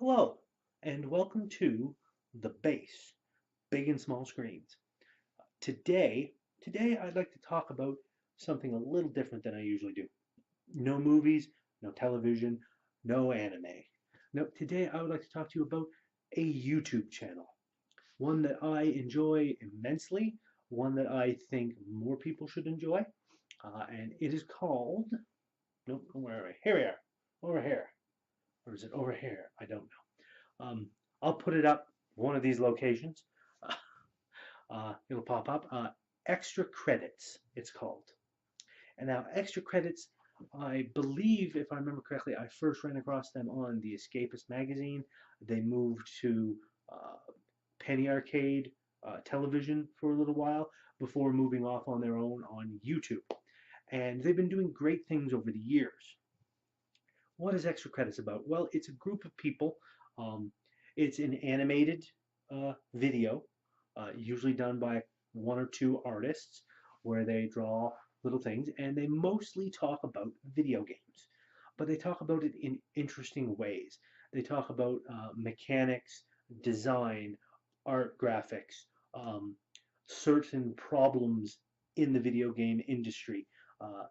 Hello, and welcome to the B.A.S S, Big and Small Screens. Today I'd like to talk about something a little different than I usually do. No movies, no television, no anime. No, today I would like to talk to you about a YouTube channel, one that I enjoy immensely, one that I think more people should enjoy, and it is called. Nope, where are we? Here we are, over here, or is it over here? I don't know. I'll put it up one of these locations. It'll pop up. Extra credits, it's called. And now, extra credits, I believe, if I remember correctly, I first ran across them on the Escapist magazine. They moved to uh, Penny Arcade television for a little while before moving off on their own on YouTube. And they've been doing great things over the years. What is Extra Credits about? Well, it's a group of people. Um, it's an animated video, usually done by one or two artists, where they draw little things, and they mostly talk about video games. But they talk about it in interesting ways. They talk about mechanics, design, art, graphics, um, certain problems in the video game industry. Uh,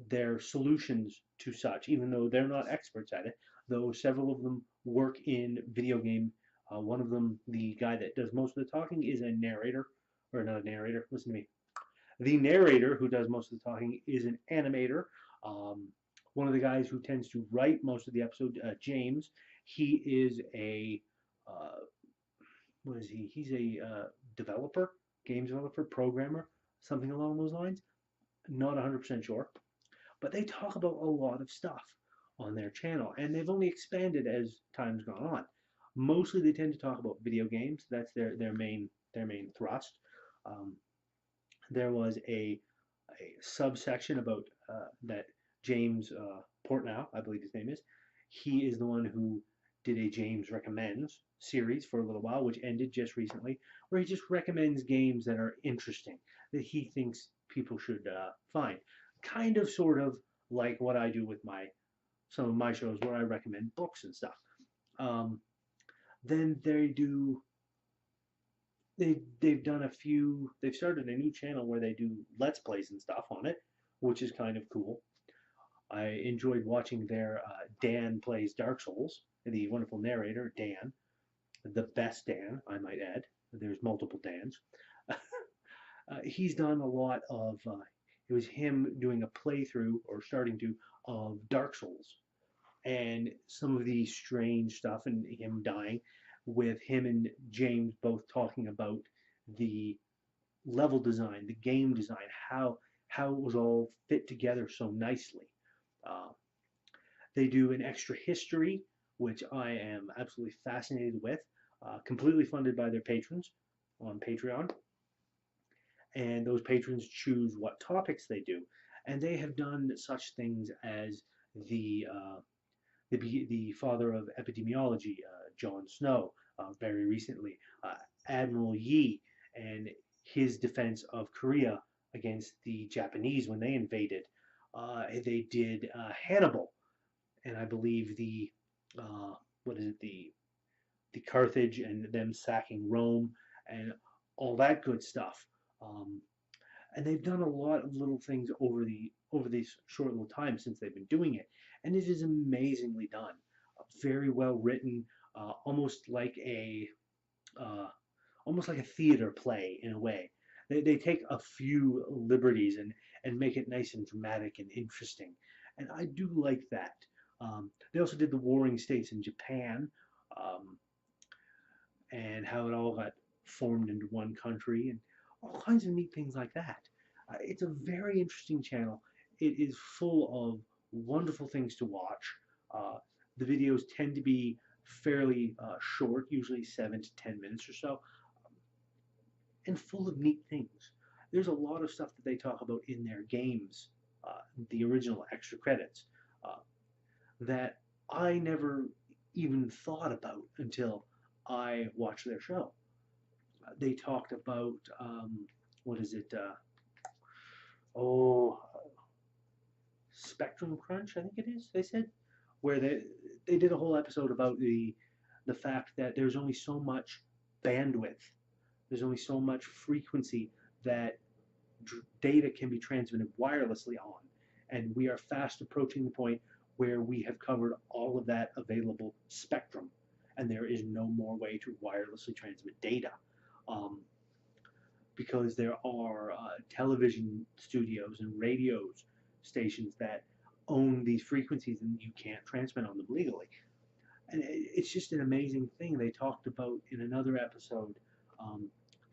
their solutions to such, even though they're not experts at it, though several of them work in video game. One of them, the guy that does most of the talking, is a narrator, or not a narrator, listen to me. The narrator who does most of the talking is an animator. Um, One of the guys who tends to write most of the episode, James, he is a, uh, what is he? He's a developer, games developer, programmer, something along those lines. Not 100% sure. But they talk about a lot of stuff on their channel, and they've only expanded as time's gone on. Mostly, they tend to talk about video games. That's their main thrust. Um, there was a subsection about that James Portnow, I believe his name is. He is the one who did a James Recommends series for a little while, which ended just recently, where he just recommends games that are interesting, that he thinks people should find. Kind of, sort of like what I do with some of my shows, where I recommend books and stuff. Um, then they've done a few. They've started a new channel where they do let's plays and stuff on it, which is kind of cool. I enjoyed watching their Dan plays Dark Souls. The wonderful narrator Dan, the best Dan, I might add. There's multiple Dans. He's done a lot of. It was him doing a playthrough, or starting to, of Dark Souls, and some of the strange stuff, and him dying, with him and James both talking about the level design, the game design, how it was all fit together so nicely. Uh, they do an extra history, which I am absolutely fascinated with, completely funded by their patrons on Patreon, and those patrons choose what topics they do, and they have done such things as the uh, the father of epidemiology, John Snow, very recently, Admiral Yi, and his defense of Korea against the Japanese when they invaded. They did Hannibal, and I believe what is it, the Carthage and them sacking Rome and all that good stuff. Um, and they've done a lot of little things over these short little time since they've been doing it, and it is amazingly done. Very well written, almost like uh, almost like a theater play in a way. They take a few liberties and make it nice and dramatic and interesting, and I do like that. They also did the Warring States in Japan, um, and how it all got formed into one country, and all kinds of neat things like that. It's a very interesting channel. It is full of wonderful things to watch. Uh, the videos tend to be fairly short, usually 7 to 10 minutes or so, and full of neat things. There's a lot of stuff that they talk about in their games, the original extra credits, uh, that I never even thought about until I watched their show. They talked about what is it? Oh, Spectrum Crunch, I think it is. They said, where they did a whole episode about the fact that there's only so much bandwidth, there's only so much frequency that data can be transmitted wirelessly on. And we are fast approaching the point where we have covered all of that available spectrum, and there is no more way to wirelessly transmit data. Um, because there are television studios and radio stations that own these frequencies and you can't transmit on them legally. And it's just an amazing thing. They talked about in another episode,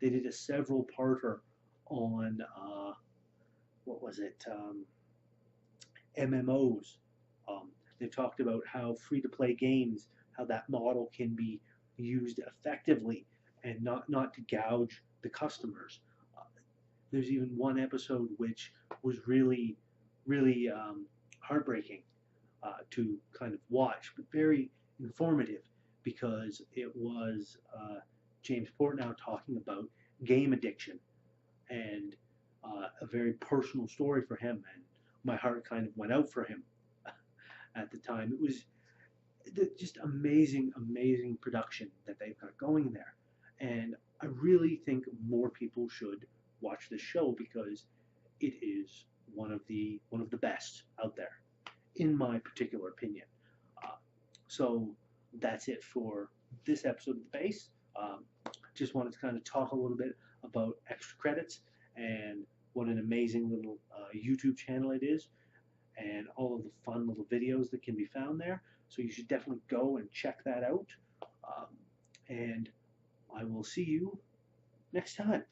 they did a several parter on what was it? MMOs. They've talked about how free to play games, how that model can be used effectively and not to gouge the customers. Uh, there's even one episode which was really heartbreaking to kind of watch, but very informative because it was James Portnow talking about game addiction and a very personal story for him, and my heart kind of went out for him at the time. It was just amazing, amazing production that they've got going there, and I really think more people should watch this show because it is one of the best out there, in my particular opinion. Uh, so that's it for this episode of the base. Just wanted to kind of talk a little bit about extra credits and what an amazing little YouTube channel it is, and all of the fun little videos that can be found there. So you should definitely go and check that out. And I will see you next time.